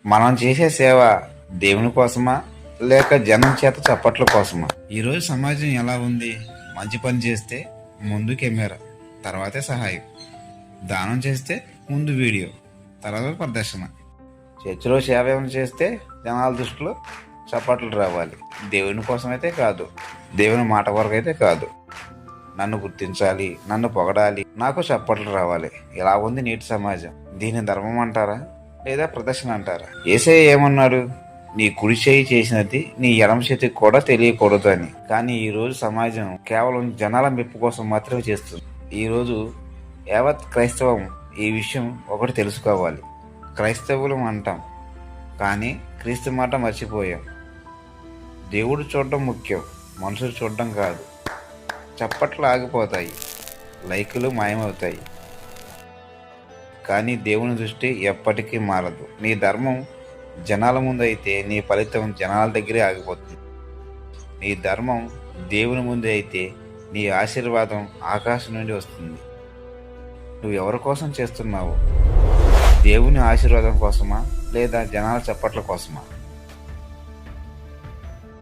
మనం చేసే సేవ దేవుని కోసమా లేక జనం చేత చప్పట్ల కోసమా? ఈరోజు సమాజం ఎలా ఉంది? మంచి పని చేస్తే ముందు కెమెరా, తర్వాతే సహాయం. దానం చేస్తే ముందు వీడియో, తర్వాత ప్రదర్శన. చర్చిలో సేవ ఏమైనా చేస్తే జనాల దృష్టిలో చప్పట్లు రావాలి. దేవుని కోసం అయితే కాదు, దేవుని మాట వరకు అయితే కాదు. నన్ను గుర్తించాలి, నన్ను పొగడాలి, నాకు చప్పట్లు రావాలి. ఇలా ఉంది నేటి సమాజం. దీన్ని ధర్మం అంటారా లేదా ప్రదర్శన అంటారా? యేసయ్య ఏమన్నాడు? నీ కుడి చేయి చేసినది నీ ఎడమ చేతికి కూడా తెలియకూడదు అని. కానీ ఈ రోజు సమాజం కేవలం జనాల మెప్పు కోసం మాత్రమే చేస్తుంది. ఈరోజు యావత్ క్రైస్తవం ఈ విషయం ఒకటి తెలుసుకోవాలి. క్రైస్తవులం అంటాం, కానీ క్రీస్తు మాట మర్చిపోయాం. దేవుడు చూడడం ముఖ్యం, మనుషులు చూడడం కాదు. చప్పట్లు ఆగిపోతాయి, లైకులు మాయమవుతాయి, కానీ దేవుని దృష్టి ఎప్పటికీ మారదు. నీ ధర్మం జనాల ముందు అయితే నీ ఫలితం జనాల దగ్గరే ఆగిపోతుంది. నీ ధర్మం దేవుని ముందు అయితే నీ ఆశీర్వాదం ఆకాశం నుండి వస్తుంది. నువ్వు ఎవరి కోసం చేస్తున్నావు? దేవుని ఆశీర్వాదం కోసమా లేదా జనాల చప్పట్ల కోసమా?